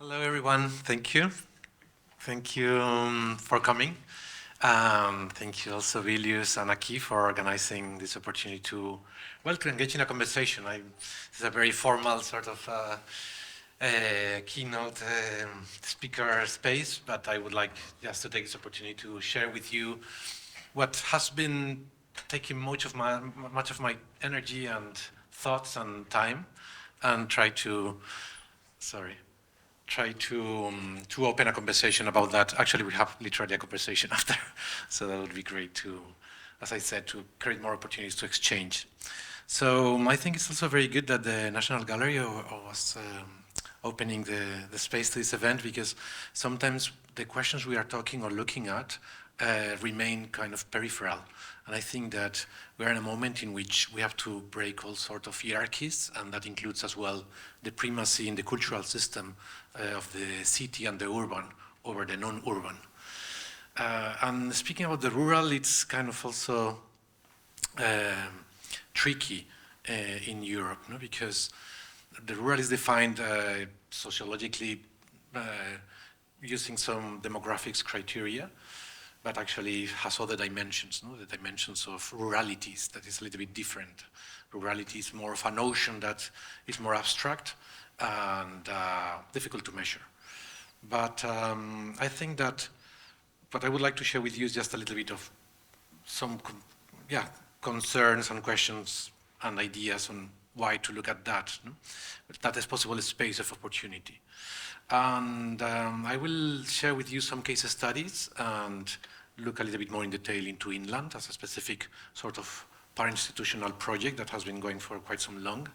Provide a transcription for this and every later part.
Hello, everyone. Thank you. Thank you for coming. Thank you also, Vilius and Akee, for organizing this opportunity to engage in a conversation. This is a very formal sort of keynote speaker space, but I would like just to take this opportunity to share with you what has been taking much of my energy and thoughts and time, and try to open a conversation about that. Actually, we have literally a conversation after, so that would be great to, as I said, to create more opportunities to exchange. So I think it's also very good that the National Gallery was opening the space to this event, because sometimes the questions we are talking or looking at remain kind of peripheral. And I think that we're in a moment in which we have to break all sorts of hierarchies, and that includes as well the primacy in the cultural system of the city and the urban over the non-urban. And speaking about the rural, it's kind of also tricky in Europe, no? Because the rural is defined sociologically using some demographics criteria, but actually has other dimensions, no? The dimensions of ruralities that is a little bit different. Rurality is more of a notion that is more abstract and difficult to measure. But I think that what I would like to share with you is just a little bit of some concerns and questions and ideas on why to look at that, no? That is possible space of opportunity. And I will share with you some case studies and look a little bit more in detail into inland as a specific sort of par-institutional project that has been going for quite some long.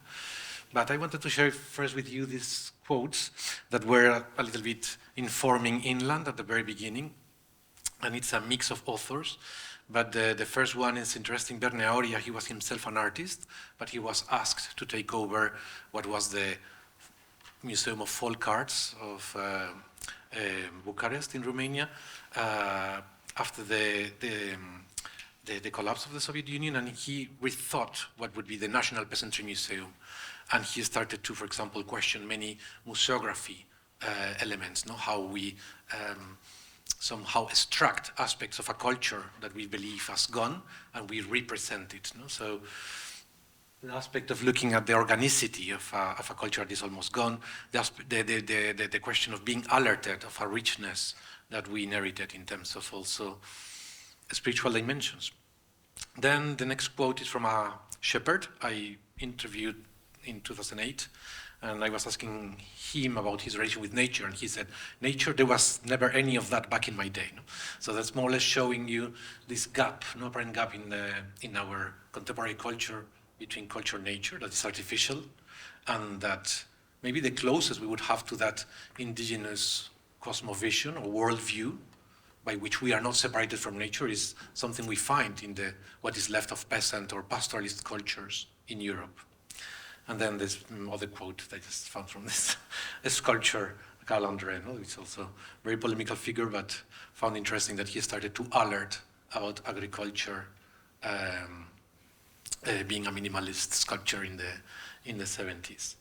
But I wanted to share first with you these quotes that were a little bit informing inland at the very beginning. And it's a mix of authors. But the first one is interesting. Verne Auria, he was himself an artist, but he was asked to take over what was the Museum of Folk Arts of Bucharest in Romania after the collapse of the Soviet Union, and he rethought what would be the National Peasantry Museum. And he started to, for example, question many museography elements, no? How we somehow extract aspects of a culture that we believe has gone, and we represent it, no? So the aspect of looking at the organicity of a culture that is almost gone, the question of being alerted of a richness that we inherited in terms of also spiritual dimensions. Then the next quote is from a shepherd I interviewed in 2008, and I was asking him about his relation with nature, and he said, nature, there was never any of that back in my day. No? So that's more or less showing you this gap, no apparent gap in our contemporary culture between culture and nature that is artificial, and that maybe the closest we would have to that indigenous cosmovision or worldview by which we are not separated from nature is something we find in what is left of peasant or pastoralist cultures in Europe. And then this other quote that I just found from this sculpture, Carl André, no? It's also a very polemical figure, but found interesting that he started to alert about agriculture being a minimalist sculpture in the 70s.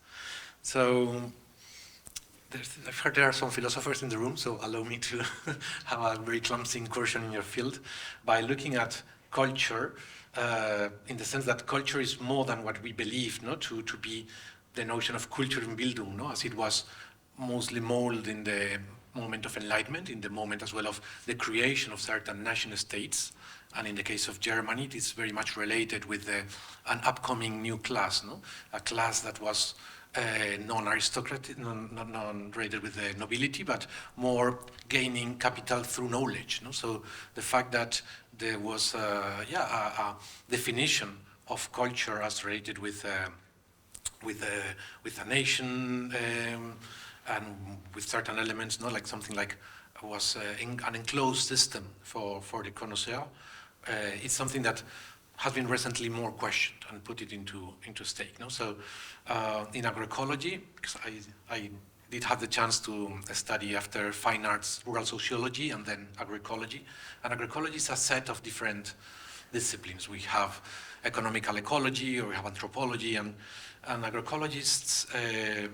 So I've heard there are some philosophers in the room, so allow me to have a very clumsy incursion in your field by looking at culture in the sense that culture is more than what we believe, no? To be the notion of Kulturenbildung, no? As it was mostly molded in the moment of enlightenment, in the moment as well of the creation of certain nation states. And in the case of Germany, it is very much related with an upcoming new class, no? A class that was non-aristocratic, non-rated with the nobility, but more gaining capital through knowledge. No? So the fact that there was a definition of culture as related with a nation and with certain elements, no? Like something like was an enclosed system for the connoisseur. It's something that has been recently more questioned and put it into stake. No? So in agroecology, because I did have the chance to study after fine arts, rural sociology, and then agroecology. And agroecology is a set of different disciplines. We have economical ecology, or we have anthropology, and agroecologists,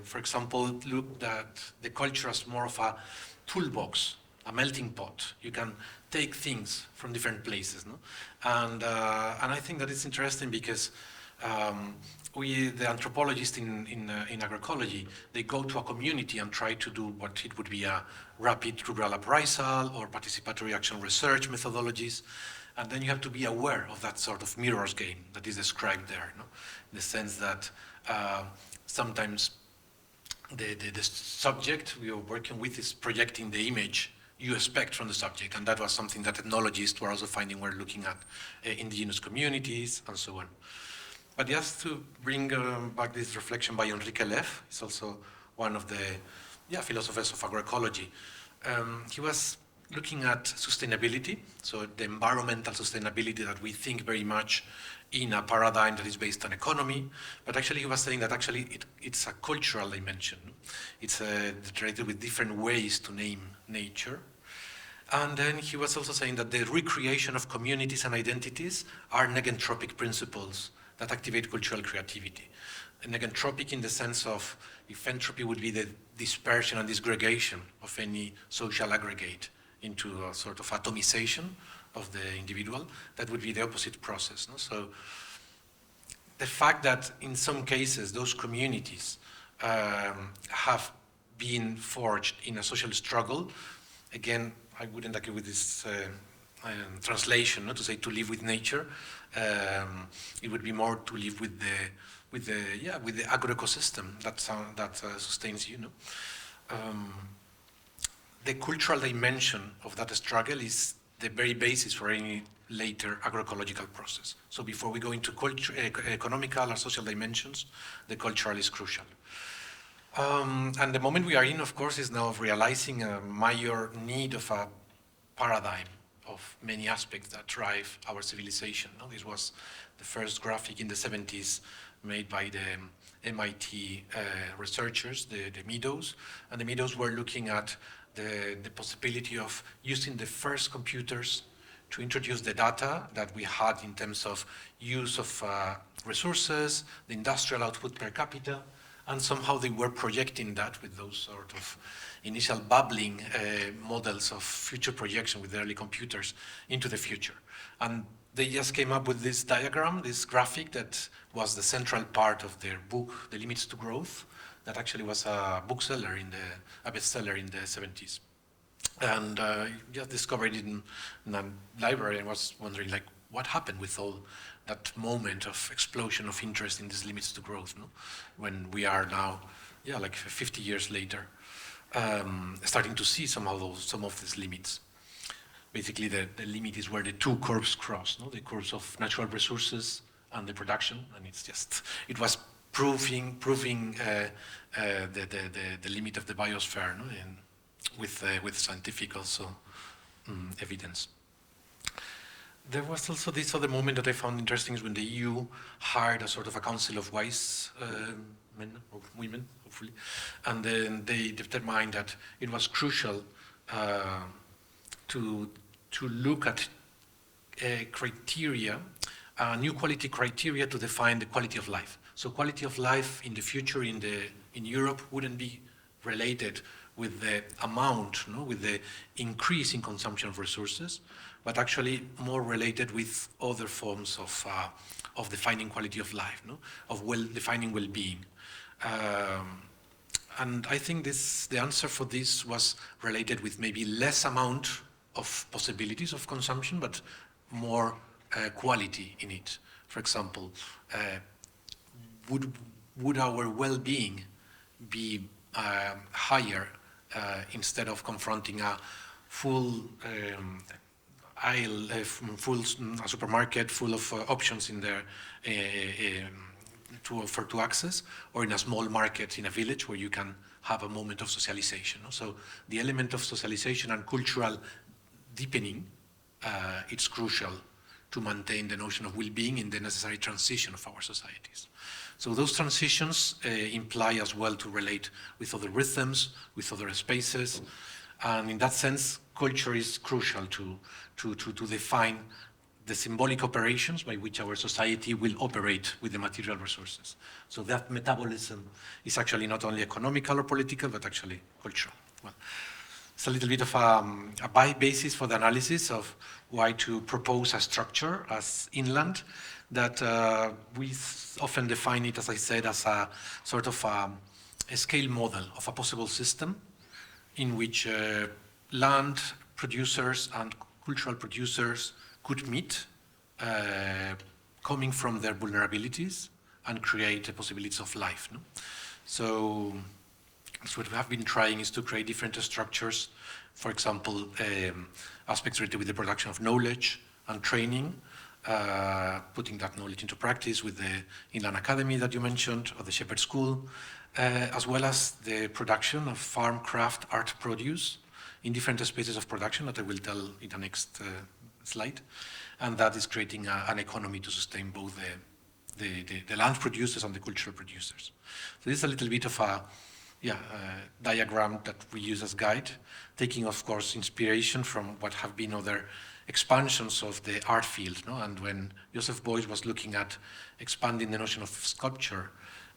for example, look at the culture as more of a toolbox, a melting pot. You can take things from different places, no? And I think that it's interesting because the anthropologists in agroecology, they go to a community and try to do what it would be a rapid rural appraisal or participatory action research methodologies. And then you have to be aware of that sort of mirrors game that is described there, no? In the sense that sometimes the subject we are working with is projecting the image you expect from the subject, and that was something that ethnologists were also finding when looking at indigenous communities and so on. But just to bring back this reflection by Enrique Leff, he's also one of the philosophers of agroecology. He was looking at sustainability, so the environmental sustainability that we think very much in a paradigm that is based on economy, but actually he was saying that actually it's a cultural dimension. It's related with different ways to name nature. And then he was also saying that the recreation of communities and identities are negentropic principles that activate cultural creativity. And negentropic in the sense of, if entropy would be the dispersion and disgregation of any social aggregate into a sort of atomization of the individual, that would be the opposite process, no? So the fact that in some cases those communities have been forged in a social struggle, again, I wouldn't agree with this translation, no, to say to live with nature. It would be more to live with the agro-ecosystem that sustains you, no? The cultural dimension of that struggle is the very basis for any later agroecological process. So before we go into economical or social dimensions, the cultural is crucial. And the moment we are in, of course, is now of realizing a major need of a paradigm of many aspects that drive our civilization. No? This was the first graphic in the 70s made by the MIT researchers, the Meadows. And the Meadows were looking at the possibility of using the first computers to introduce the data that we had in terms of use of resources, the industrial output per capita, and somehow they were projecting that with those sort of initial bubbling models of future projection with the early computers into the future. And they just came up with this diagram, this graphic that was the central part of their book, The Limits to Growth, that actually was a bookseller a bestseller in the 70s. And just discovered it in a library and was wondering, like, what happened with all that moment of explosion of interest in these limits to growth, no? When we are now, like 50 years later, starting to see some of these limits. Basically, the limit is where the two curves cross, no? The curves of natural resources and the production, and it was proving the limit of the biosphere, no? And with scientific also evidence. There was also this other moment that I found interesting is when the EU hired a sort of a council of wise men or women, hopefully, and then they determined that it was crucial to look at criteria, new quality criteria to define the quality of life. So quality of life in the future in Europe wouldn't be related with the amount, no, with the increase in consumption of resources, but actually more related with other forms of defining quality of life, no, of defining well-being. And I think the answer for this was related with maybe less amount of possibilities of consumption, but more quality in it. For example, would our well-being be higher instead of confronting a full aisle, a supermarket full of options in there to access, or in a small market in a village where you can have a moment of socialization. So the element of socialization and cultural deepening, it's crucial to maintain the notion of well-being in the necessary transition of our societies. So those transitions imply as well to relate with other rhythms, with other spaces, and in that sense, culture is crucial to define the symbolic operations by which our society will operate with the material resources. So that metabolism is actually not only economical or political, but actually cultural. Well, it's a little bit of a basis for the analysis of why to propose a structure as inland that we often define it, as I said, as a sort of a scale model of a possible system in which land producers and cultural producers could meet, coming from their vulnerabilities and create the possibilities of life. No? So what we have been trying is to create different structures, for example, aspects related with the production of knowledge and training, putting that knowledge into practice with the Inland Academy that you mentioned, or the Shepherd School, as well as the production of farm craft art produce in different spaces of production that I will tell in the next slide. And that is creating an economy to sustain both the land producers and the cultural producers. So this is a little bit of a diagram that we use as guide, taking, of course, inspiration from what have been other expansions of the art field. No? And when Joseph Beuys was looking at expanding the notion of sculpture,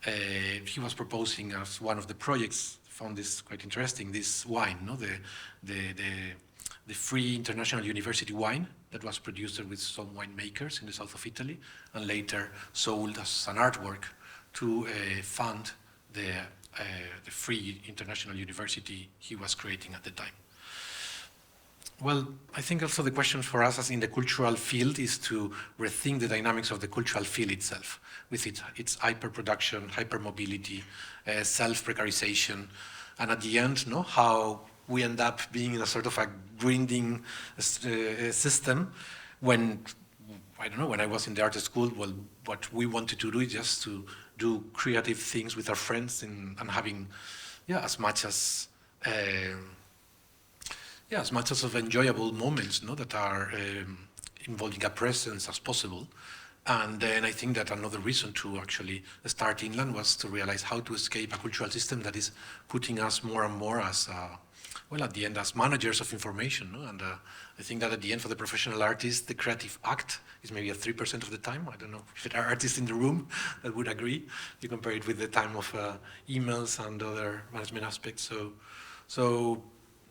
he was proposing as one of the projects, found this quite interesting, this wine, no? the free international university wine that was produced with some winemakers in the south of Italy and later sold as an artwork to fund the free international university he was creating at the time. Well, I think also the question for us as in the cultural field is to rethink the dynamics of the cultural field itself, with its hyper-production, hyper-mobility, self-precarization, and at the end, no, how we end up being in a sort of a grinding system when, I don't know, when I was in the art school, well, what we wanted to do is just to do creative things with our friends and having, as much as of enjoyable moments, no, that are involving a presence as possible. And then I think that another reason to actually start inland was to realize how to escape a cultural system that is putting us more and more as, at the end, as managers of information. No? And I think that at the end, for the professional artist, the creative act is maybe at 3% of the time. I don't know if there are artists in the room that would agree. You compare it with the time of emails and other management aspects. So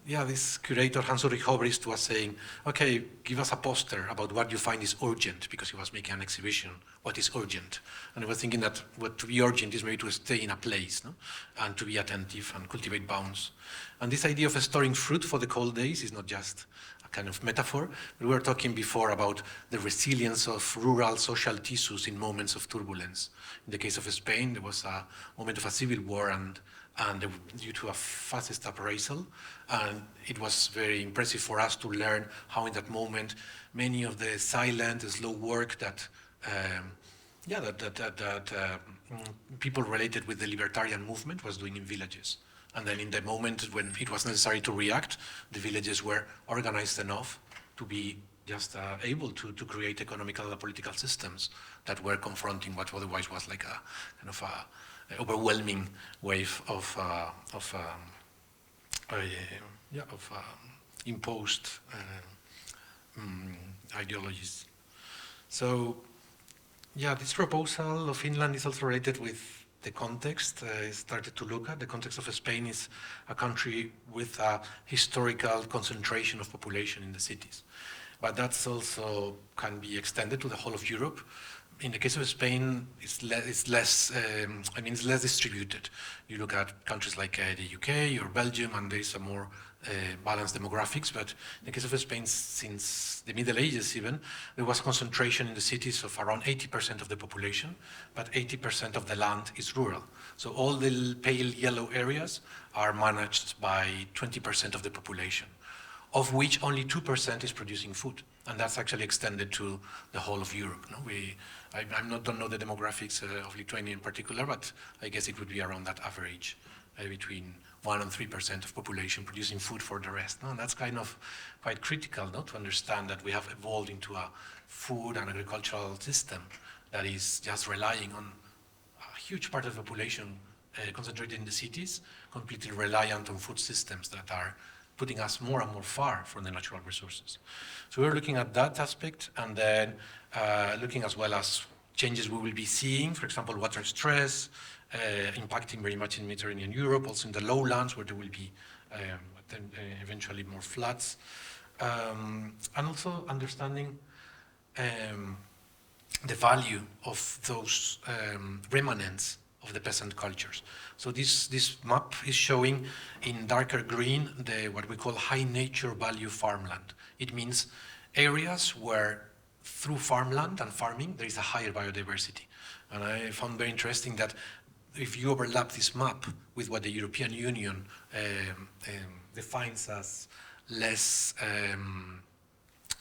this curator, Hans-Ulrich Hobrist, was saying, okay, give us a poster about what you find is urgent, because he was making an exhibition, what is urgent. And I was thinking that what to be urgent is maybe to stay in a place, no? And to be attentive and cultivate bounds. And this idea of storing fruit for the cold days is not just a kind of metaphor. We were talking before about the resilience of rural social tissues in moments of turbulence. In the case of Spain, there was a moment of a civil war and due to a fascist appraisal, and it was very impressive for us to learn how in that moment many of the silent, slow work that people related with the libertarian movement was doing in villages. And then in the moment when it was necessary to react, the villages were organized enough to be just able to create economical and political systems that were confronting what otherwise was like a kind of overwhelming wave of imposed ideologies. So, this proposal of Finland is also related with the context. I started to look at the context of Spain is a country with a historical concentration of population in the cities. But that's also can be extended to the whole of Europe. In the case of Spain, it's less distributed. You look at countries like the UK or Belgium, and there's a more balanced demographics. But in the case of Spain, since the Middle Ages even, there was concentration in the cities of around 80% of the population, but 80% of the land is rural. So all the pale yellow areas are managed by 20% of the population, of which only 2% is producing food. And that's actually extended to the whole of Europe. No? I don't know the demographics of Lithuania in particular, but I guess it would be around that average, between 1% and 3% of population producing food for the rest. No? And that's kind of quite critical, no? To understand that we have evolved into a food and agricultural system that is just relying on a huge part of the population concentrated in the cities, completely reliant on food systems that are putting us more and more far from the natural resources. So we're looking at that aspect, and then looking as well as changes we will be seeing, for example, water stress, impacting very much in Mediterranean Europe, also in the lowlands where there will be eventually more floods, and also understanding the value of those remnants of the peasant cultures. So this map is showing in darker green what we call high nature value farmland. It means areas where through farmland and farming there is a higher biodiversity. And I found very interesting that if you overlap this map with what the European Union defines as less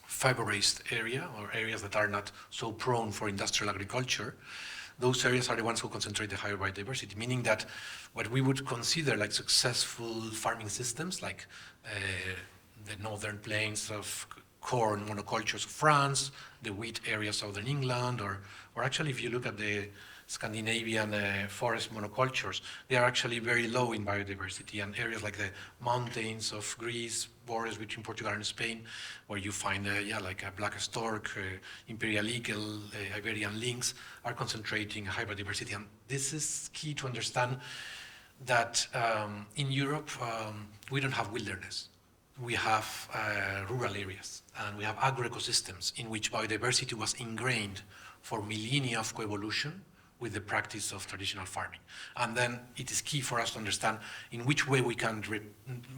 fiber-based area, or areas that are not so prone for industrial agriculture, those areas are the ones who concentrate the higher biodiversity, meaning that what we would consider like successful farming systems, like the northern plains of corn monocultures of France, the wheat area of southern England, or actually if you look at the Scandinavian forest monocultures, they are actually very low in biodiversity, and areas like the mountains of Greece, borders between Portugal and Spain, where you find like a black stork, imperial eagle, Iberian lynx, are concentrating high biodiversity. And this is key to understand that in Europe we don't have wilderness. We have rural areas, and we have agro-ecosystems in which biodiversity was ingrained for millennia of coevolution with the practice of traditional farming. And then it is key for us to understand in which way we can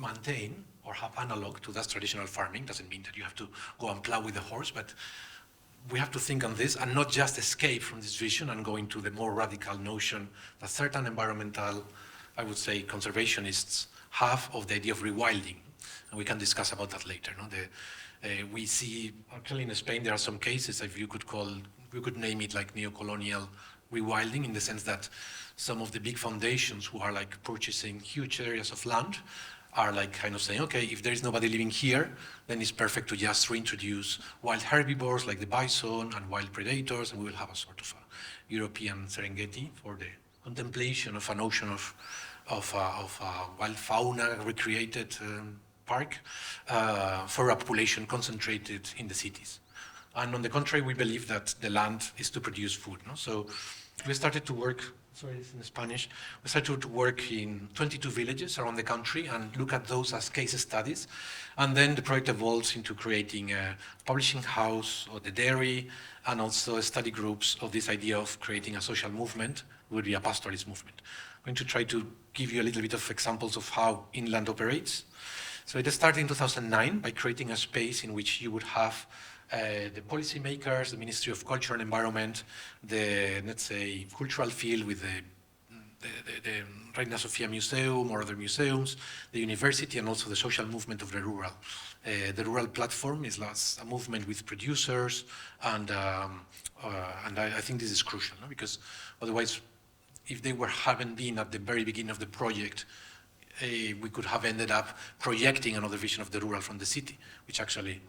maintain or have analog to that traditional farming. Doesn't mean that you have to go and plow with the horse, but we have to think on this and not just escape from this vision and go into the more radical notion that certain environmental, I would say, conservationists have of the idea of rewilding. And we can discuss about that later. No? We see, actually in Spain, there are some cases, if you could name it like neo-colonial rewilding, in the sense that some of the big foundations who are like purchasing huge areas of land are like kind of saying, okay, if there is nobody living here, then it's perfect to just reintroduce wild herbivores like the bison and wild predators, and we will have a sort of a European Serengeti for the contemplation of an ocean of wild fauna recreated park for a population concentrated in the cities. And on the contrary, we believe that the land is to produce food. No? So we started to work, sorry, it's in Spanish, we started to work in 22 villages around the country and look at those as case studies. And then the project evolves into creating a publishing house or the dairy, and also study groups of this idea of creating a social movement. It would be a pastoralist movement. I'm going to try to give you a little bit of examples of how inland operates. So it started in 2009 by creating a space in which you would have the policymakers, the Ministry of Culture and Environment, the, let's say, cultural field with the Reina Sofia Museum or other museums, the university, and also the social movement of the rural. The rural platform is a movement with producers, and I think this is crucial, no? Because otherwise, if they hadn't been at the very beginning of the project, we could have ended up projecting another vision of the rural from the city, which actually,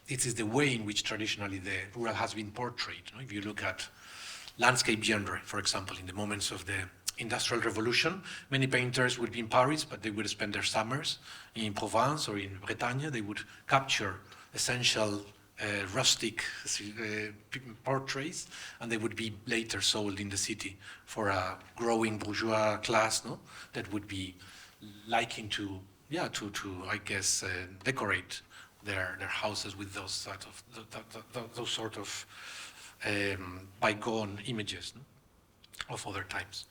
it is the way in which traditionally the rural has been portrayed. No? If you look at landscape genre, for example, in the moments of the Industrial Revolution, many painters would be in Paris, but they would spend their summers in Provence or in Bretagne. They would capture essential rustic portraits, and they would be later sold in the city for a growing bourgeois class, no? That would be liking to I guess, decorate their houses with those sort of bygone images, no? Of other times.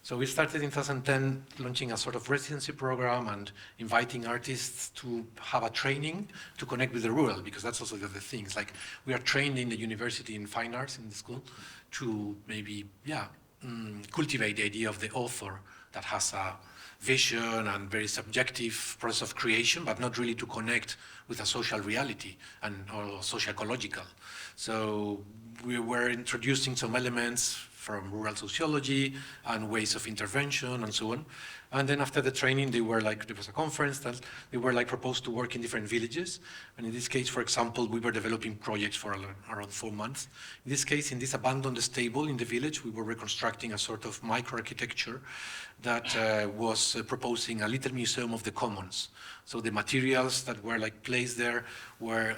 So we started in 2010 launching a sort of residency program and inviting artists to have a training to connect with the rural, because that's also the other thing. It's like we are trained in the university in fine arts in the school to maybe, cultivate the idea of the author that has a vision and very subjective process of creation, but not really to connect with a social reality or socio-ecological. So we were introducing some elements from rural sociology and ways of intervention and so on. And then after the training, they were like, there was a conference that they were like proposed to work in different villages. And in this case, for example, we were developing projects for around 4 months. In this case, in this abandoned stable in the village, we were reconstructing a sort of microarchitecture that was proposing a little museum of the commons. So the materials that were like placed there were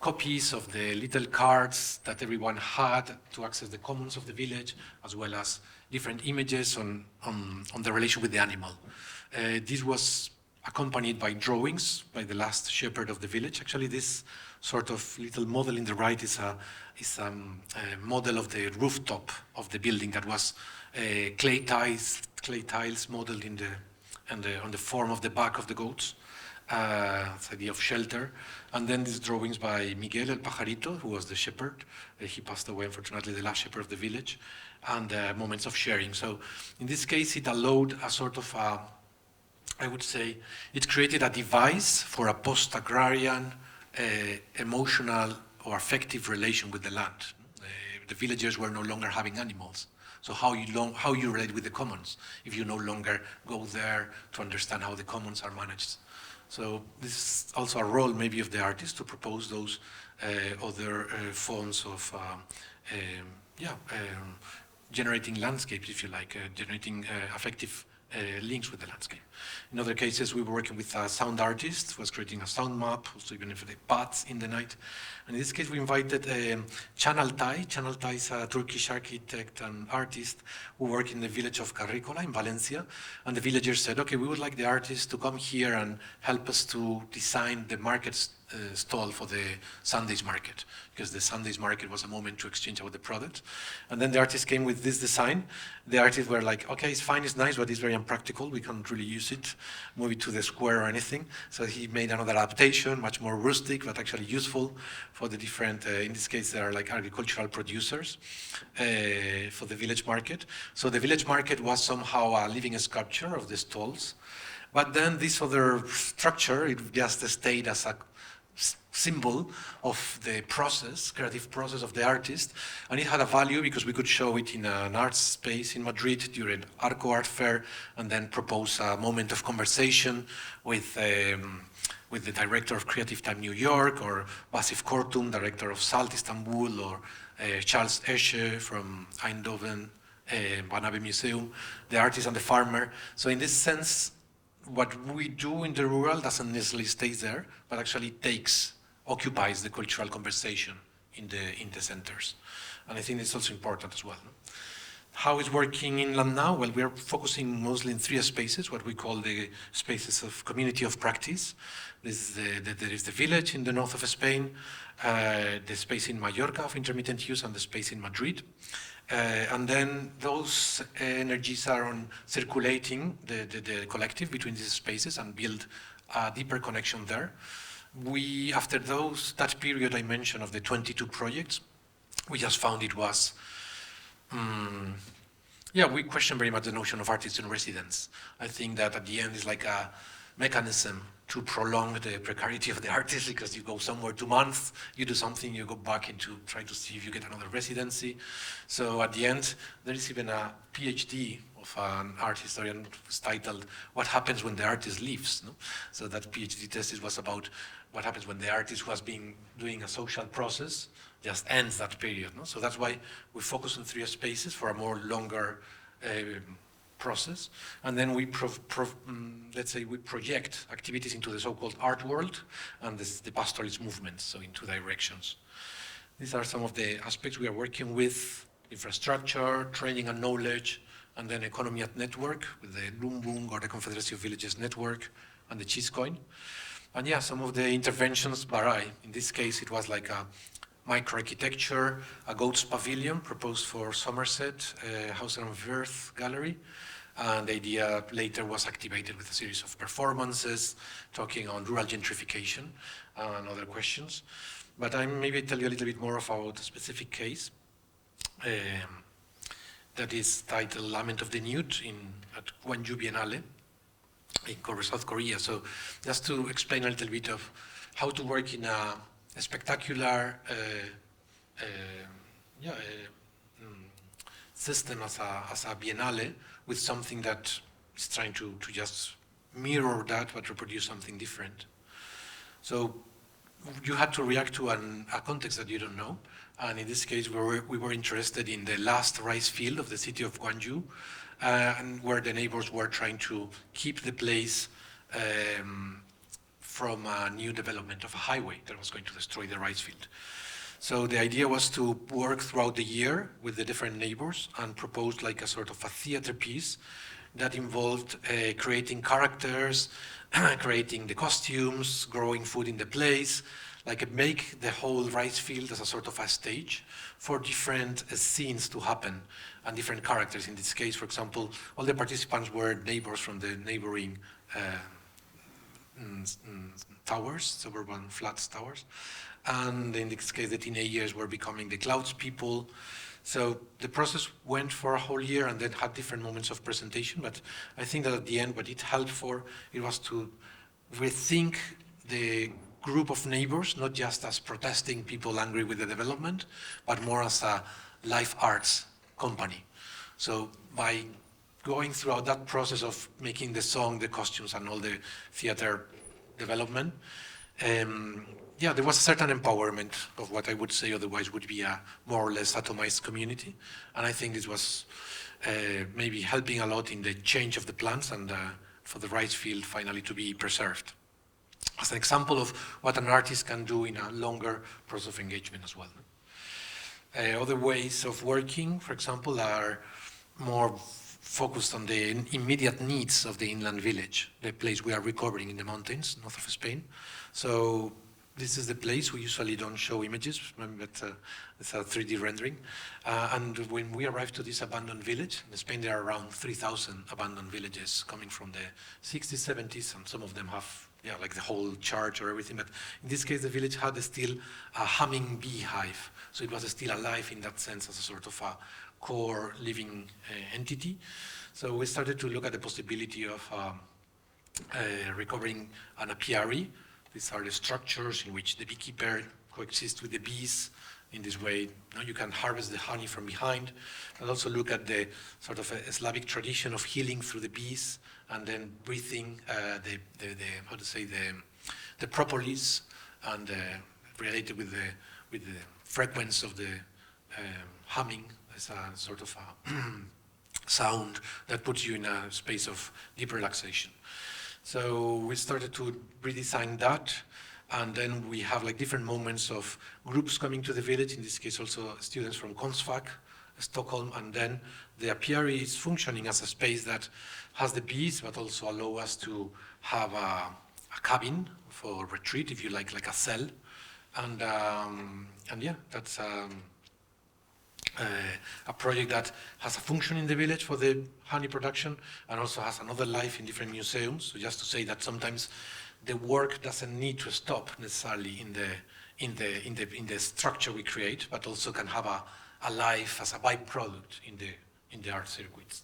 copies of the little cards that everyone had to access the commons of the village, as well as different images on the relation with the animal. This was accompanied by drawings by the last shepherd of the village. Actually, this sort of little model in the right is a model of the rooftop of the building that was clay tiles modeled on the form of the back of the goats. It's the idea of shelter. And then these drawings by Miguel El Pajarito, who was the shepherd. He passed away, unfortunately, the last shepherd of the village, and moments of sharing. So in this case, it allowed a sort of, I would say, it created a device for a post-agrarian, emotional or affective relation with the land. The villagers were no longer having animals. So how you relate with the commons if you no longer go there to understand how the commons are managed. So this is also a role maybe of the artist to propose those other forms of generating landscapes, if you like, generating affective links with the landscape. In other cases, we were working with a sound artist who was creating a sound map, also even for the paths in the night. And in this case, we invited Channel Tai. Channel Tai is a Turkish architect and artist who worked in the village of Carrícola in Valencia. And the villagers said, okay, we would like the artist to come here and help us to design the market stall for the Sundays market, because the Sundays market was a moment to exchange about the product. And then the artist came with this design. The artists were like, okay, it's fine, it's nice, but it's very impractical. We can't really use it, move it to the square or anything. So he made another adaptation, much more rustic, but actually useful for the different, in this case, there are like agricultural producers for the village market. So the village market was somehow a living sculpture of the stalls. But then this other structure, it just stayed as a symbol of the process, creative process of the artist, and it had a value because we could show it in an art space in Madrid during Arco Art Fair, and then propose a moment of conversation with the director of Creative Time New York, or Vasif Kortum, director of SALT Istanbul, or Charles Esche from Eindhoven, Banabe Museum, the artist and the farmer. So in this sense, what we do in the rural doesn't necessarily stay there, but actually occupies the cultural conversation in the centers. And I think it's also important as well. How is working inland now? Well, we are focusing mostly in 3 spaces, what we call the spaces of community of practice. There is the village in the north of Spain, the space in Mallorca of intermittent use, and the space in Madrid. And then those energies are on circulating the collective between these spaces and build a deeper connection there. After that period I mentioned of the 22 projects, we just found it was, we question very much the notion of artists in residence. I think that at the end it's like a mechanism to prolong the precarity of the artist, because you go somewhere 2 months, you do something, you go back into try to see if you get another residency. So at the end, there is even a PhD of an art historian titled "What Happens When the Artist Leaves?" No? So that PhD thesis was about what happens when the artist who has been doing a social process just ends that period. No? So that's why we focus on 3 spaces for a more longer process, and then we let's say we project activities into the so-called art world and the pastoralist movement, so in 2 directions. These are some of the aspects we are working with: infrastructure, training and knowledge, and then economy at network with the Lumbung or the Confederacy of Villages network and the cheese coin. And yeah, some of the interventions vary. In this case, it was like a microarchitecture, a goat's pavilion proposed for Somerset, Hauser and Wirth Gallery. And the idea later was activated with a series of performances, talking on rural gentrification and other questions. But I maybe tell you a little bit more about a specific case that is titled Lament of the Newt at Gwangju Biennale in South Korea. So just to explain a little bit of how to work in a system as a biennale with something that is trying to just mirror that but reproduce something different. So you had to react to a context that you don't know. And in this case, we were interested in the last rice field of the city of Gwangju, and where the neighbors were trying to keep the place from a new development of a highway that was going to destroy the rice field. So the idea was to work throughout the year with the different neighbors and propose like a sort of a theater piece that involved creating characters, creating the costumes, growing food in the place, like make the whole rice field as a sort of a stage for different scenes to happen and different characters. In this case, for example, all the participants were neighbors from the neighboring towers, suburban flats towers. And in this case, the teenagers were becoming the clouds people. So the process went for a whole year and then had different moments of presentation. But I think that at the end, what it helped for, it was to rethink the group of neighbors, not just as protesting people angry with the development, but more as a live arts company. So by going throughout that process of making the song, the costumes, and all the theater development, yeah, there was a certain empowerment of what I would say otherwise would be a more or less atomized community. And I think this was maybe helping a lot in the change of the plans and for the rice field finally to be preserved. As an example of what an artist can do in a longer process of engagement as well. Other ways of working, for example, are more focused on the immediate needs of the inland village, the place we are recovering in the mountains, north of Spain. So this is the place. We usually don't show images, but it's a 3D rendering. And when we arrived to this abandoned village, in Spain there are around 3,000 abandoned villages coming from the 60s, 70s, and some of them have like the whole church or everything. But in this case, the village had still a humming beehive. So it was still alive in that sense as a sort of a core living entity. So we started to look at the possibility of recovering an apiary. These are the structures in which the beekeeper coexists with the bees. In this way, you can harvest the honey from behind, and also look at the sort of a Slavic tradition of healing through the bees, and then breathing the propolis, and related with the frequency of the humming as a sort of a sound that puts you in a space of deep relaxation. So we started to redesign that, and then we have like different moments of groups coming to the village, in this case also students from Konstfack, Stockholm, and then the apiary is functioning as a space that has the bees, but also allow us to have a cabin for retreat, if you like a cell. And yeah, that's a project that has a function in the village for the honey production and also has another life in different museums. So just to say that sometimes the work doesn't need to stop necessarily in the structure we create, but also can have a life as a byproduct in the art circuits.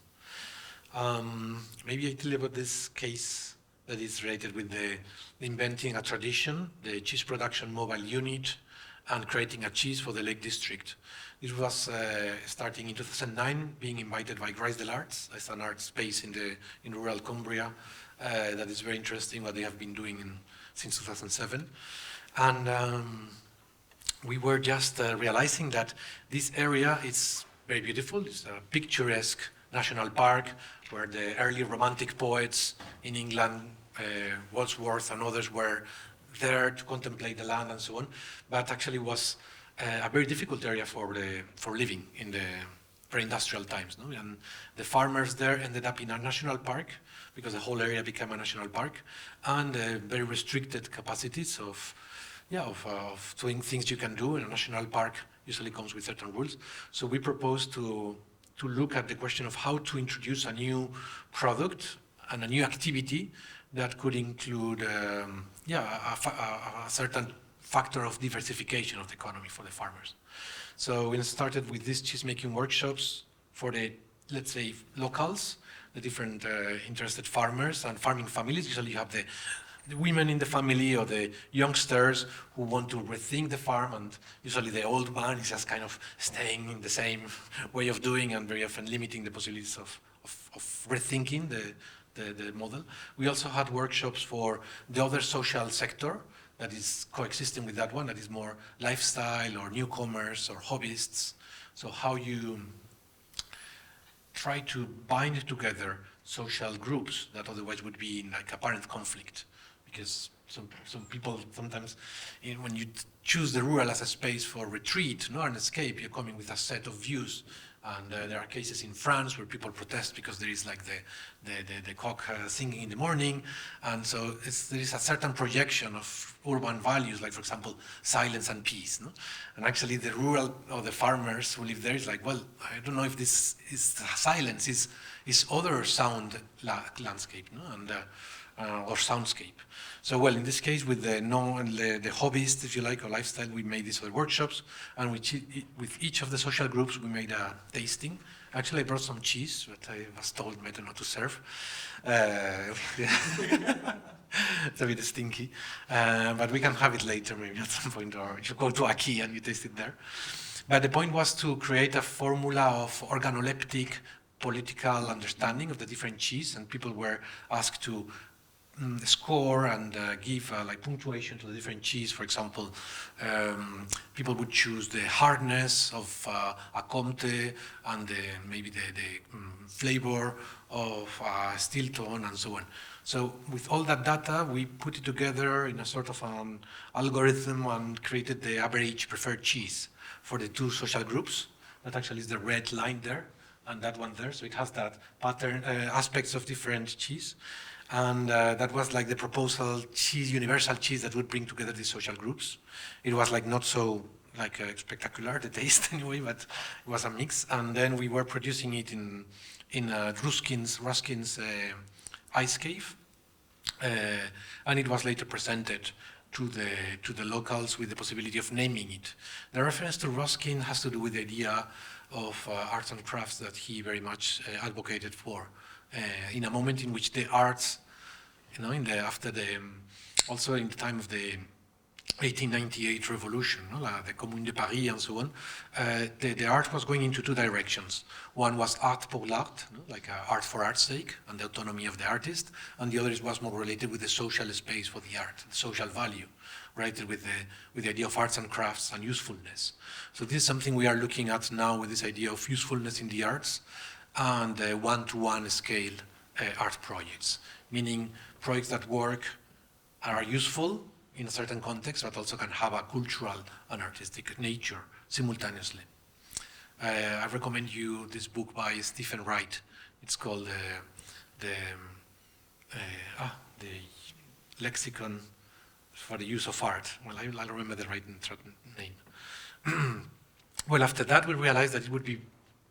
Maybe I tell you about this case that is related with the inventing a tradition, the cheese production mobile unit, and creating a cheese for the Lake District. This was starting in 2009, being invited by Grace del Arts as an art space in rural Cumbria. That is very interesting what they have been doing since 2007. And we were just realizing that this area is very beautiful. It's a picturesque national park where the early romantic poets in England, Wordsworth and others, were there to contemplate the land and so on, but actually was a very difficult area for living in the pre-industrial times. No? And the farmers there ended up in a national park because the whole area became a national park, and very restricted capacities of doing things you can do in a national park usually comes with certain rules. So we proposed to look at the question of how to introduce a new product and a new activity that could include a certain factor of diversification of the economy for the farmers. So we started with these cheese-making workshops for the, let's say, locals, the different interested farmers and farming families. Usually you have the the women in the family or the youngsters who want to rethink the farm, and usually the old man is just kind of staying in the same way of doing and very often limiting the possibilities of rethinking the model. We also had workshops for the other social sector that is coexisting with that one, that is more lifestyle or newcomers or hobbyists. So how you try to bind together social groups that otherwise would be in like apparent conflict. Because some people sometimes, when you choose the rural as a space for retreat, not an escape, you're coming with a set of views. And there are cases in France where people protest because there is like the cock singing in the morning. And so there is a certain projection of urban values, like for example, silence and peace. No? And actually the rural or the farmers who live there is like, well, I don't know if this is silence, is other sound landscape, no? And, or soundscape. So, well, in this case, with the hobbyists, if you like, or lifestyle, we made these other workshops, and with each of the social groups, we made a tasting. Actually, I brought some cheese, but I was told better not to serve. It's a bit stinky, but we can have it later, maybe at some point, or if you go to Akee and you taste it there. But the point was to create a formula of organoleptic political understanding of the different cheese, and people were asked to score and give like punctuation to the different cheese. For example, people would choose the hardness of a Comte and maybe the flavor of Stilton and so on. So with all that data, we put it together in a sort of an algorithm and created the average preferred cheese for the two social groups. That actually is the red line there and that one there. So it has that pattern, aspects of different cheese. And that was like the proposal cheese, universal cheese that would bring together these social groups. It was like not so like spectacular, the taste anyway, but it was a mix. And then we were producing it in Ruskin's ice cave. And it was later presented to the locals with the possibility of naming it. The reference to Ruskin has to do with the idea of arts and crafts that he very much advocated for. In a moment in which the arts, also in the time of the 1898 revolution, the Commune de Paris and so on, the art was going into two directions. One was art pour l'art, like art for art's sake, and the autonomy of the artist, and the other was more related with the social space for the art, the social value, related with the idea of arts and crafts and usefulness. So this is something we are looking at now with this idea of usefulness in the arts, and one-to-one scale art projects, meaning projects that work are useful in a certain context, but also can have a cultural and artistic nature simultaneously. I recommend you this book by Stephen Wright. It's called the Lexicon for the Use of Art. Well, I'll remember the right name. Well, after that, we realized that it would be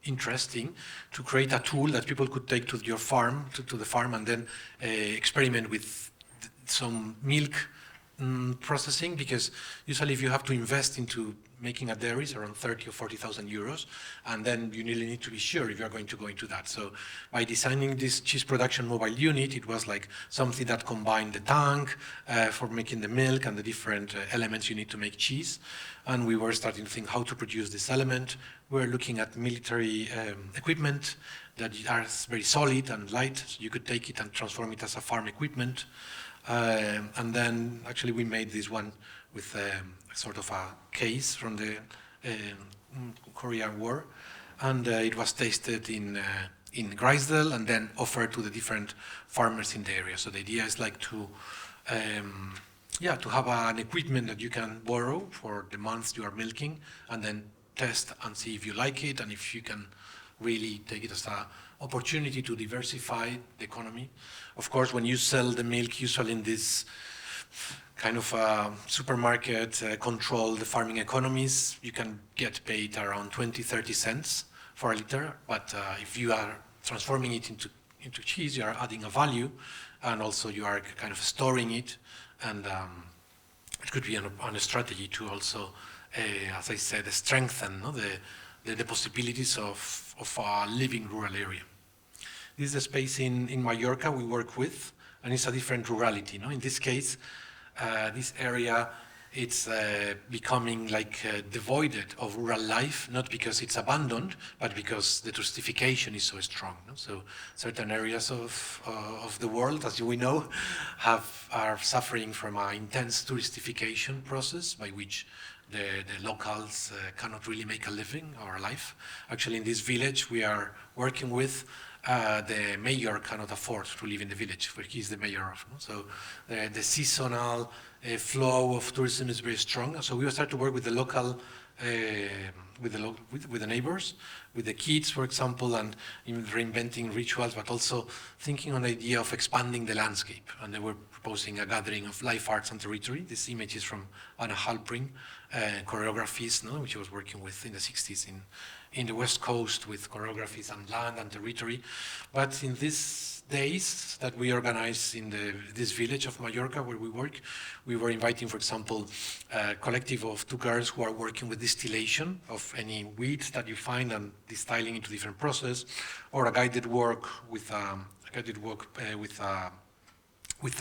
interesting to create a tool that people could take to your farm, to the farm, and then experiment with some milk processing, because usually if you have to invest into making a dairy, it's around 30 or 40,000 euros, and then you really need to be sure if you're going to go into that. So by designing this cheese production mobile unit, it was like something that combined the tank for making the milk and the different elements you need to make cheese. And we were starting to think how to produce this element. We were looking at military equipment that are very solid and light, so you could take it and transform it as a farm equipment. And then actually we made this one with sort of a case from the Korean War, and it was tasted in Grisdale and then offered to the different farmers in the area. So the idea is like to have an equipment that you can borrow for the months you are milking, and then test and see if you like it and if you can really take it as an opportunity to diversify the economy. Of course, when you sell the milk, usually in this kind of supermarket control the farming economies, you can get paid around 20, 30 cents for a liter. But if you are transforming it into cheese, you are adding a value, and also you are kind of storing it. And it could be a strategy to also, as I said, strengthen the possibilities of a living rural area. This is a space in Mallorca we work with. and it's a different rurality. No? In this case, this area, it's becoming like devoided of rural life, not because it's abandoned, but because the touristification is so strong. No? So certain areas of the world, as we know, are suffering from an intense touristification process by which the locals cannot really make a living or a life. Actually, in this village, we are working with the mayor cannot afford to live in the village, where he's the mayor of. No? So the seasonal flow of tourism is very strong. So we start to work with the local, with the neighbors, with the kids, for example, and in reinventing rituals, but also thinking on the idea of expanding the landscape. And they were proposing a gathering of life arts and territory. This image is from Anna Halpring, choreographies, no, which I was working with in the 60s in the West Coast with choreographies and land and territory. But in these days that we organize in this village of Mallorca where we work, we were inviting, for example, a collective of 2 girls who are working with distillation of any weeds that you find and distilling into different process, or a guided walk with a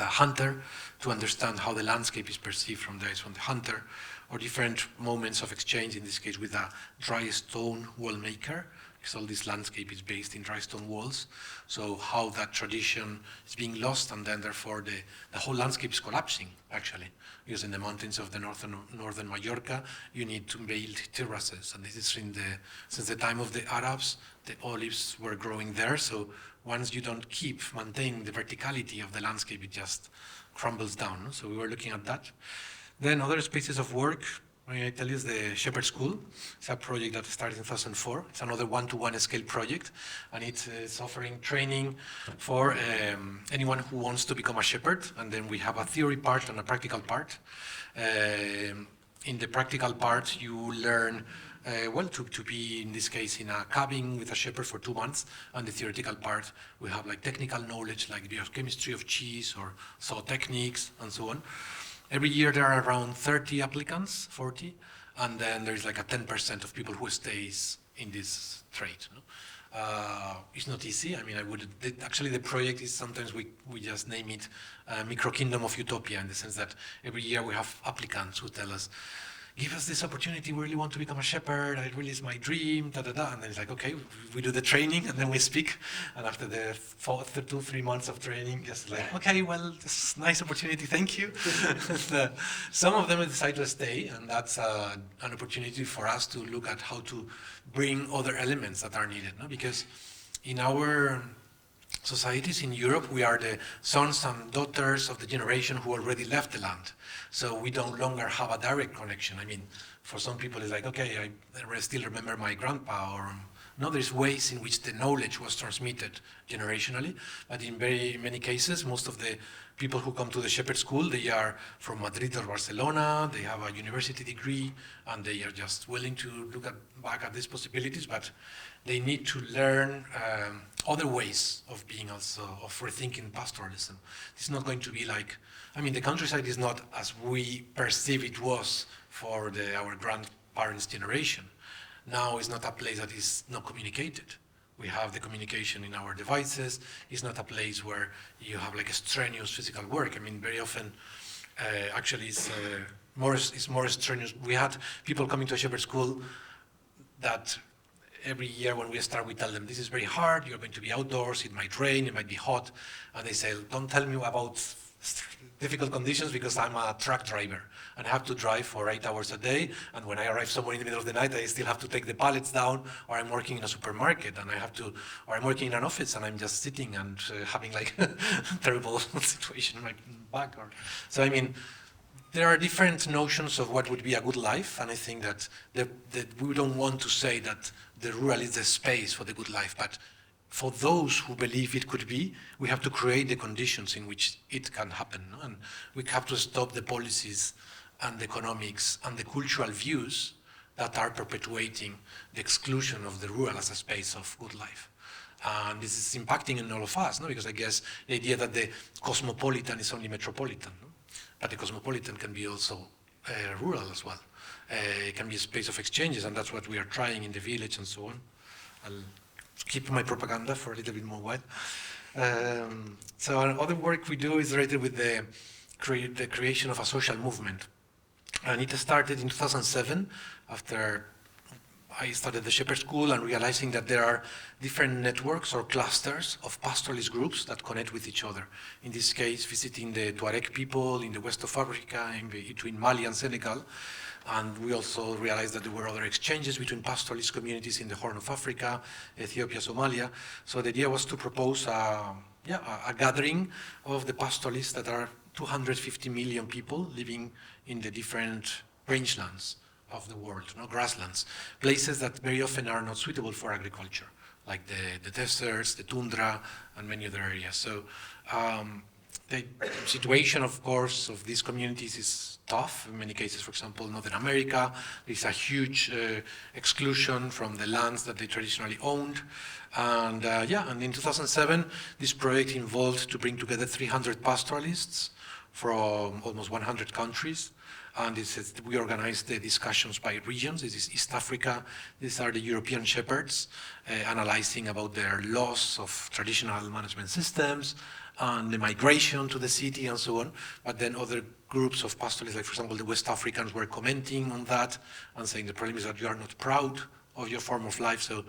hunter to understand how the landscape is perceived from the eyes from the hunter, or different moments of exchange, in this case with a dry stone wall maker, because all this landscape is based in dry stone walls. So how that tradition is being lost, and then therefore the whole landscape is collapsing, actually. Because in the mountains of the northern Mallorca, you need to build terraces. And this is since the time of the Arabs, the olives were growing there. So once you don't maintain the verticality of the landscape, it just crumbles down. No? So we were looking at that. Then other spaces of work, I tell you, is the Shepherd School. It's a project that started in 2004. It's another one-to-one scale project, and it's offering training for anyone who wants to become a shepherd. And then we have a theory part and a practical part. In the practical part, you learn to be, in this case, in a cabin with a shepherd for 2 months. And the theoretical part, we have like technical knowledge, like biochemistry of cheese or saw techniques and so on. Every year there are around 30 applicants, 40, and then there's like a 10% of people who stays in this trade. No? It's not easy. I mean, actually the project is sometimes we just name it Micro Kingdom of Utopia, in the sense that every year we have applicants who tell us, give us this opportunity, we really want to become a shepherd, it really is my dream, and then it's like, okay, we do the training, and then we speak, and after the 2-3 months of training, just like, okay, well, this is a nice opportunity, thank you. And, some of them decide to stay, and that's an opportunity for us to look at how to bring other elements that are needed, no? Because in our societies in Europe, we are the sons and daughters of the generation who already left the land. So we don't longer have a direct connection. I mean, for some people it's like, okay, I still remember my grandpa, or no, there's ways in which the knowledge was transmitted generationally. But in very many cases, most of the people who come to the Shepherd School, they are from Madrid or Barcelona, they have a university degree, and they are just willing to look back at these possibilities, but they need to learn other ways of being also, of rethinking pastoralism. It's not going to be like, I mean, the countryside is not as we perceive it was for our grandparents' generation. Now it's not a place that is not communicated. We have the communication in our devices. It's not a place where you have like a strenuous physical work. I mean, very often, actually, it's more strenuous. We had people coming to a shepherd school that every year when we start, we tell them, this is very hard, you're going to be outdoors, it might rain, it might be hot. And they say, don't tell me about difficult conditions, because I'm a truck driver and I have to drive for 8 hours a day, and when I arrive somewhere in the middle of the night, I still have to take the pallets down, or I'm working in a supermarket and or I'm working in an office and I'm just sitting and having like a terrible situation in my back. So I mean, there are different notions of what would be a good life, and I think that we don't want to say that the rural is the space for the good life, but for those who believe it could be, we have to create the conditions in which it can happen. No? And we have to stop the policies and the economics and the cultural views that are perpetuating the exclusion of the rural as a space of good life. And this is impacting on all of us, no? Because I guess the idea that the cosmopolitan is only metropolitan, no? But the cosmopolitan can be also rural as well. It can be a space of exchanges, and that's what we are trying in the village and so on. I'll keep my propaganda for a little bit more while. So other work we do is related with the creation of a social movement. And it started in 2007 after I started the Shepherd School and realizing that there are different networks or clusters of pastoralist groups that connect with each other. In this case, visiting the Tuareg people in the west of Africa, between Mali and Senegal. And we also realized that there were other exchanges between pastoralist communities in the Horn of Africa, Ethiopia, Somalia. So the idea was to propose a gathering of the pastoralists that are 250 million people living in the different rangelands of the world, grasslands, places that very often are not suitable for agriculture, like the deserts, the tundra, and many other areas. So the situation, of course, of these communities is tough. In many cases, for example, Northern America, there's a huge exclusion from the lands that they traditionally owned. And and in 2007, this project involved to bring together 300 pastoralists from almost 100 countries. And we organized the discussions by regions. This is East Africa. These are the European shepherds, analyzing about their loss of traditional management systems and the migration to the city and so on. But then other groups of pastoralists, like for example, the West Africans were commenting on that and saying the problem is that you are not proud of your form of life. So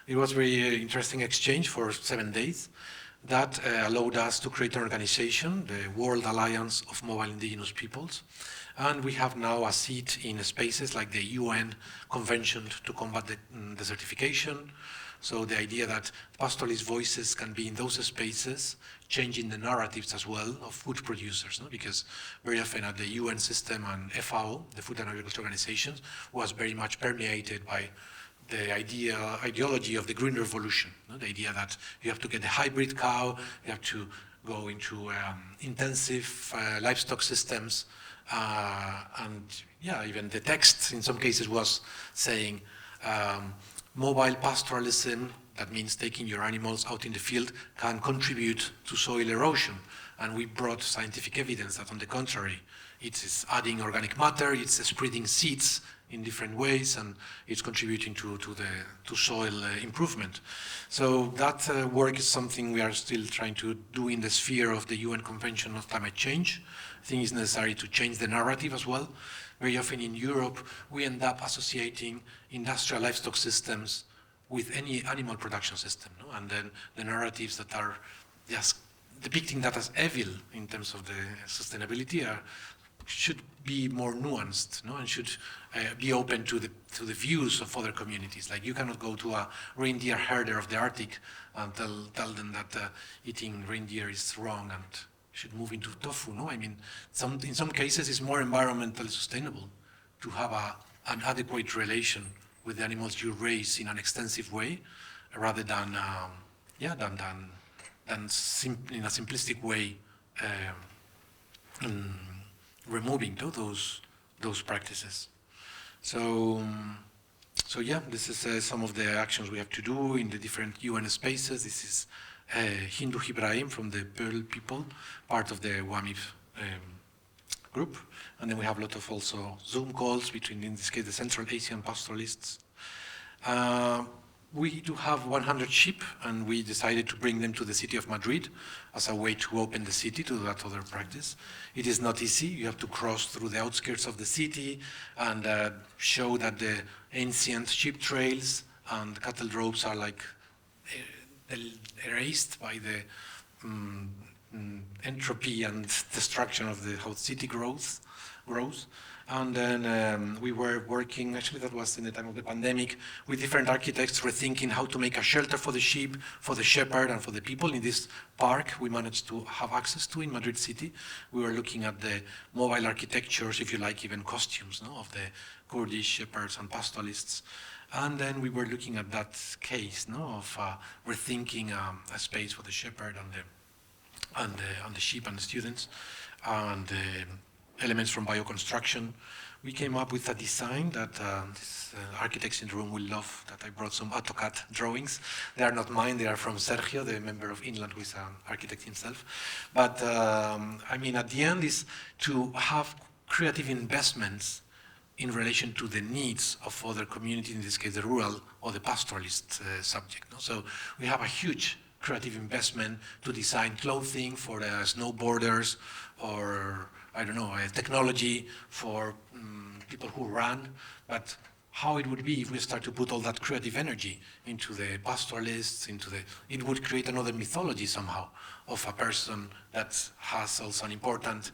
it was a very interesting exchange for 7 days. That allowed us to create an organization, the World Alliance of Mobile Indigenous Peoples. And we have now a seat in spaces like the UN Convention to combat desertification. So the idea that pastoralist voices can be in those spaces, changing the narratives as well of food producers, because very often at the UN system and FAO, the Food and Agriculture Organizations, was very much permeated by the ideology of the Green Revolution, the idea that you have to get the hybrid cow, you have to go into intensive livestock systems, and even the text in some cases was saying mobile pastoralism, that means taking your animals out in the field, can contribute to soil erosion. And we brought scientific evidence that on the contrary, it is adding organic matter, it's spreading seeds in different ways, and it's contributing to soil improvement. So that work is something we are still trying to do in the sphere of the UN Convention on Climate Change. I think it's necessary to change the narrative as well. Very often in Europe, we end up associating industrial livestock systems with any animal production system, and then the narratives that are just depicting that as evil in terms of the sustainability should be more nuanced, and should be open to the views of other communities. Like you cannot go to a reindeer herder of the Arctic and tell them that eating reindeer is wrong and should move into tofu. I mean, in some cases it's more environmentally sustainable to have an adequate relation with the animals you raise in an extensive way, rather than in a simplistic way removing those practices. So this is some of the actions we have to do in the different UN spaces. This is Hindu Ibrahim from the Pearl people, part of the WAMIF group. And then we have a lot of also Zoom calls between, in this case, the Central Asian pastoralists. We do have 100 sheep, and we decided to bring them to the city of Madrid as a way to open the city to that other practice. It is not easy. You have to cross through the outskirts of the city and show that the ancient sheep trails and cattle droves are like erased by the entropy and destruction of how the city grows. And then we were working, actually that was in the time of the pandemic, with different architects rethinking how to make a shelter for the sheep, for the shepherd, and for the people in this park we managed to have access to in Madrid City. We were looking at the mobile architectures, if you like, even costumes, of the Kurdish shepherds and pastoralists. And then we were looking at that case, of rethinking a space for the shepherd and the sheep and the students, and elements from bioconstruction. We came up with a design that architects in the room will love, that I brought some AutoCAD drawings. They are not mine, they are from Sergio, the member of Inland, who is an architect himself. But I mean, at the end is to have creative investments in relation to the needs of other communities, in this case the rural or the pastoralist subject. So we have a huge creative investment to design clothing for snowboarders, or I don't know, technology for people who run. But how it would be if we start to put all that creative energy into the pastoralists, it would create another mythology somehow of a person that has also an important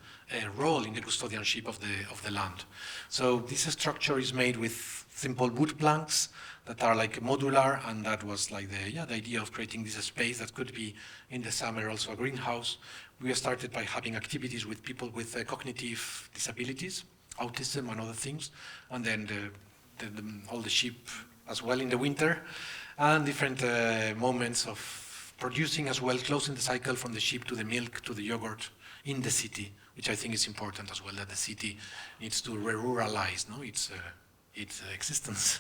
role in the custodianship of the land. So this structure is made with simple wood planks that are like modular, and that was like the idea of creating this space that could be in the summer also a greenhouse. We started by having activities with people with cognitive disabilities, autism and other things, and then all the sheep as well in the winter, and different moments of producing as well, closing the cycle from the sheep to the milk to the yogurt in the city, which I think is important as well, that the city needs to re-ruralize its existence.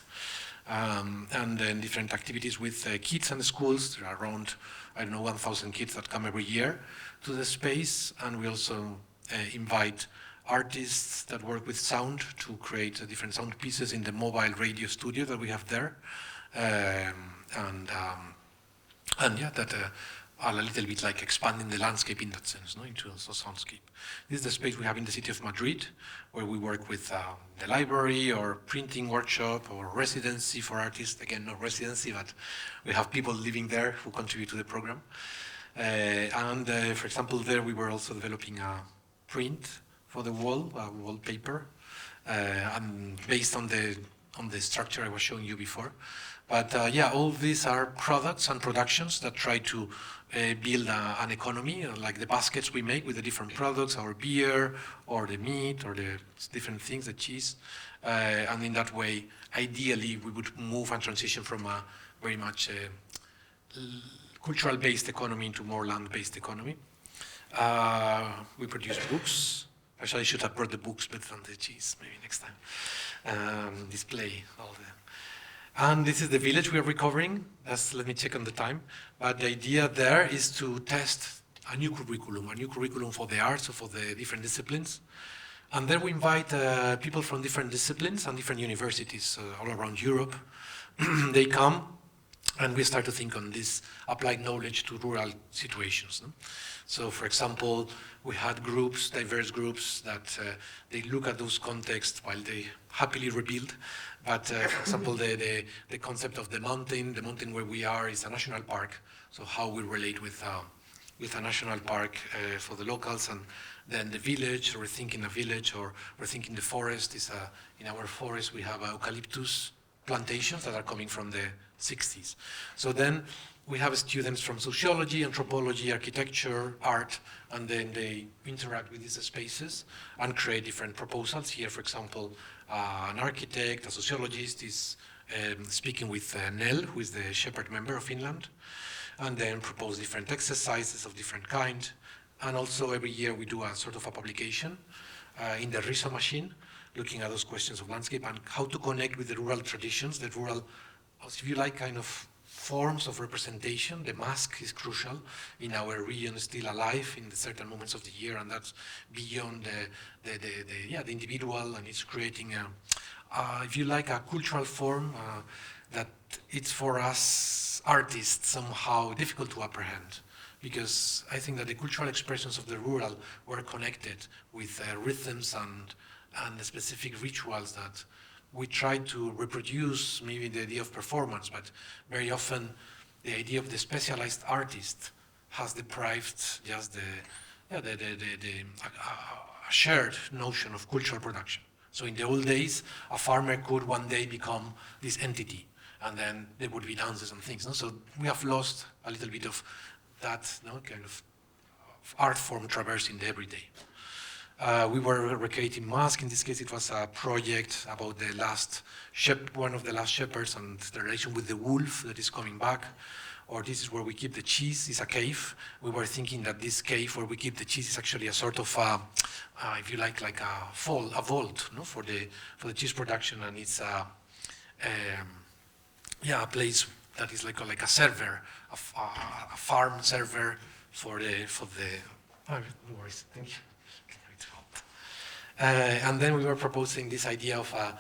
And then different activities with kids and schools. There are around, 1,000 kids that come every year to the space, and we also invite artists that work with sound to create different sound pieces in the mobile radio studio that we have there, that are a little bit like expanding the landscape in that sense, into a soundscape. This is the space we have in the city of Madrid, where we work with the library or printing workshop or residency for artists. Again, not residency, but we have people living there who contribute to the program. For example, there we were also developing a print for the wallpaper, and based on the structure I was showing you before. But all these are products and productions that try to build an economy, like the baskets we make with the different products, our beer, or the meat, or the different things, the cheese. And in that way, ideally, we would move and transition from a very much cultural-based economy into more land-based economy. We produce books. Actually, I should have brought the books better than the cheese, maybe next time. Display all the... And this is the village we are recovering. Let me check on the time. But the idea there is to test a new curriculum for the arts, or for the different disciplines. And then we invite people from different disciplines and different universities all around Europe. They come, and we start to think on this applied knowledge to rural situations. So, for example, we had groups, diverse groups, that they look at those contexts while they happily rebuild. But, for example, the concept of the mountain where we are is a national park. So how we relate with a national park for the locals, and then the village, or rethinking a village, or rethinking the forest. In our forest we have eucalyptus plantations that are coming from the 60s. So then we have students from sociology, anthropology, architecture, art, and then they interact with these spaces and create different proposals. Here, for example, an architect, a sociologist is speaking with Nell, who is the Shepherd member of Finland, and then propose different exercises of different kind. And also every year we do a sort of a publication in the RISO machine, looking at those questions of landscape and how to connect with the rural traditions, the rural, if you like, kind of forms of representation. The mask is crucial in our region, still alive in the certain moments of the year, and that's beyond the individual, and it's creating, if you like, a cultural form that it's for us artists somehow difficult to apprehend, because I think that the cultural expressions of the rural were connected with rhythms and the specific rituals that we try to reproduce, maybe the idea of performance, but very often the idea of the specialized artist has deprived just a shared notion of cultural production. So in the old days, a farmer could one day become this entity, and then there would be dances and things. No? So we have lost a little bit of that kind of art form traversing the everyday. We were recreating masks. In this case, it was a project about the one of the last shepherds and the relation with the wolf that is coming back. Or this is where we keep the cheese. It's a cave. We were thinking that this cave where we keep the cheese is actually a sort of, if you like a vault, no, for the cheese production, and it's a place that is like a server, a farm server for the. Oh, no worries. Thank you. And then we were proposing this idea of a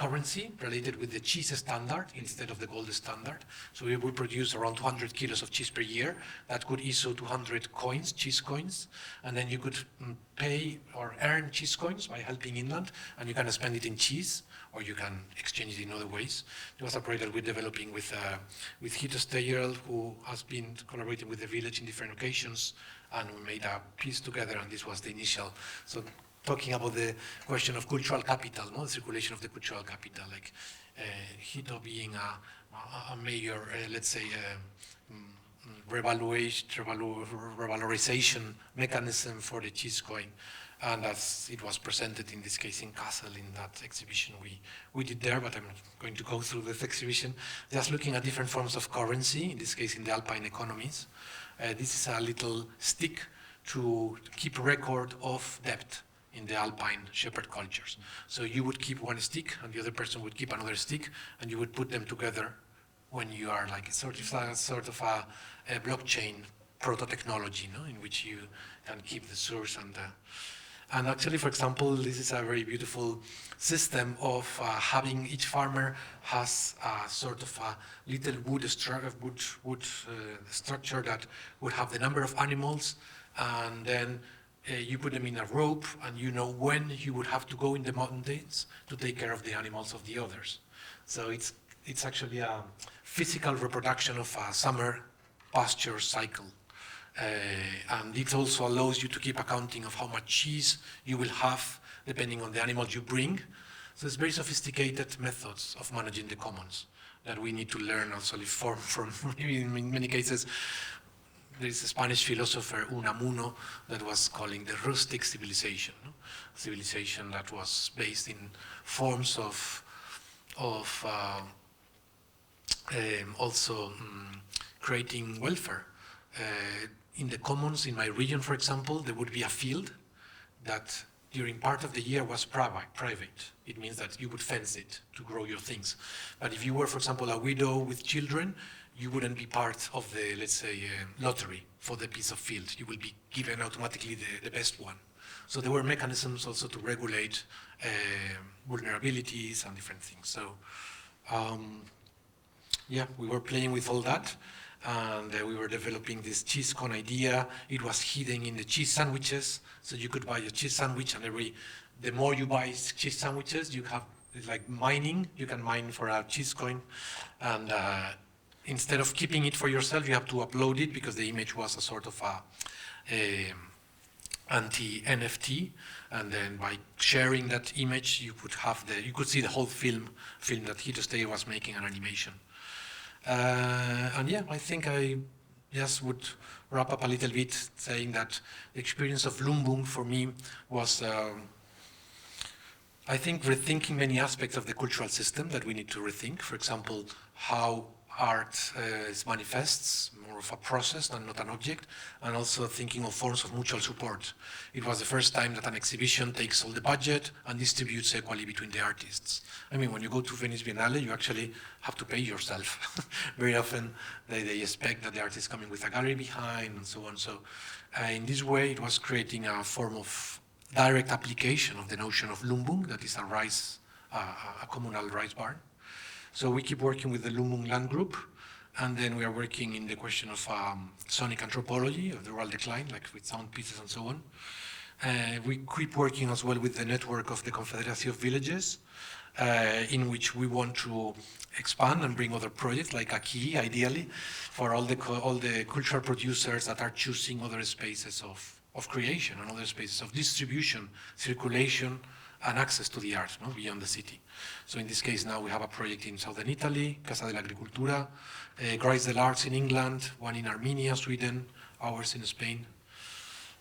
currency related with the cheese standard instead of the gold standard. So we would produce around 200 kilos of cheese per year. That could issue 200 coins, cheese coins, and then you could pay or earn cheese coins by helping inland, and you can spend it in cheese, or you can exchange it in other ways. It was a project that we're developing with Hito Steyerl, who has been collaborating with the village in different occasions, and we made a piece together, and this was the initial. So talking about the question of cultural capital, no? The circulation of the cultural capital, like Hito being a major, let's say, revalorization mechanism for the cheese coin. And as it was presented in this case in Kassel in that exhibition we did there, but I'm not going to go through this exhibition, just looking at different forms of currency, in this case in the alpine economies. This is a little stick to keep record of debt in the alpine shepherd cultures. So you would keep one stick and the other person would keep another stick, and you would put them together when you are like sort of a blockchain proto-technology, no? In which you can keep the source and actually, for example, this is a very beautiful system of having each farmer has a sort of a little wood structure that would have the number of animals, and then you put them in a rope, and you know when you would have to go in the mountains to take care of the animals of the others. So it's actually a physical reproduction of a summer pasture cycle. And it also allows you to keep accounting of how much cheese you will have depending on the animals you bring. So it's very sophisticated methods of managing the commons that we need to learn also from in many cases. There is a Spanish philosopher, Unamuno, that was calling the rustic civilization, no? Civilization that was based in forms of also creating welfare. In the commons in my region, for example, there would be a field that during part of the year was private. It means that you would fence it to grow your things. But if you were, for example, a widow with children, you wouldn't be part of the, let's say, lottery for the piece of field. You will be given automatically the best one. So there were mechanisms also to regulate vulnerabilities and different things. So yeah, we were playing with all that. And we were developing this cheese cone idea. It was hidden in the cheese sandwiches, so you could buy a cheese sandwich, and the more you buy cheese sandwiches, you have, it's like mining. You can mine for a cheese coin, and instead of keeping it for yourself, you have to upload it because the image was a sort of a anti-NFT, and then by sharing that image, you could see the whole film that Hito Steyerl was making, an animation. And yeah, I think I just would wrap up a little bit saying that the experience of Lumbung for me was, I think, rethinking many aspects of the cultural system that we need to rethink. For example, how art manifests, more of a process than not an object, and also thinking of forms of mutual support. It was the first time that an exhibition takes all the budget and distributes equally between the artists. I mean, when you go to Venice Biennale, you actually have to pay yourself. Very often they expect that the artist is coming with a gallery behind and so on. So in this way, it was creating a form of direct application of the notion of Lumbung, that is a communal rice barn. So we keep working with the Lumbung Land Group, and then we are working in the question of sonic anthropology, of the rural decline, like with sound pieces and so on. We keep working as well with the network of the Confederacy of Villages, in which we want to expand and bring other projects like Akee, ideally, for all the cultural producers that are choosing other spaces of creation and other spaces of distribution, circulation, and access to the art, no, beyond the city. So in this case now we have a project in southern Italy, Casa de la Agricultura, Grace del Arts in England, one in Armenia, Sweden, ours in Spain.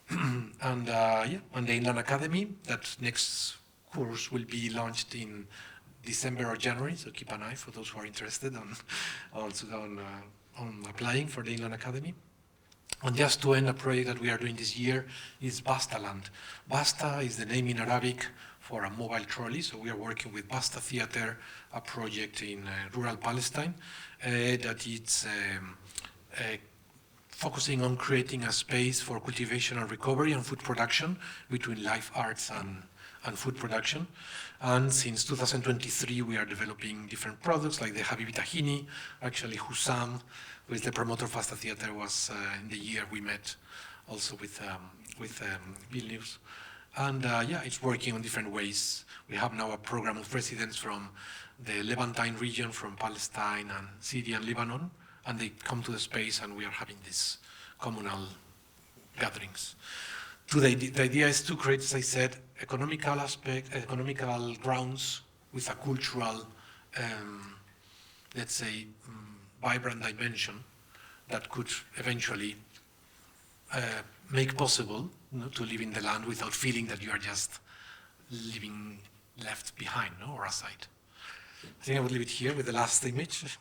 And yeah, and the Inland Academy, that next course will be launched in December or January, so keep an eye for those who are interested on applying for the Inland Academy. And just to end, a project that we are doing this year is Basta Land. Basta is the name in Arabic for a mobile trolley, so we are working with Basta Theater, a project in rural Palestine that is focusing on creating a space for cultivation and recovery and food production between live arts and food production. And since 2023, we are developing different products like the Habibi Tahini. Actually, Hussam, who is the promoter of Fasta Theater, was in the year we met also with Vilnius. And yeah, it's working on different ways. We have now a program of residents from the Levantine region, from Palestine and Syria and Lebanon, and they come to the space and we are having these communal gatherings. Today, the idea is to create, as I said, economical grounds with a cultural, let's say, vibrant dimension that could eventually make possible to live in the land without feeling that you are just living left behind or aside. I think I would leave it here with the last image.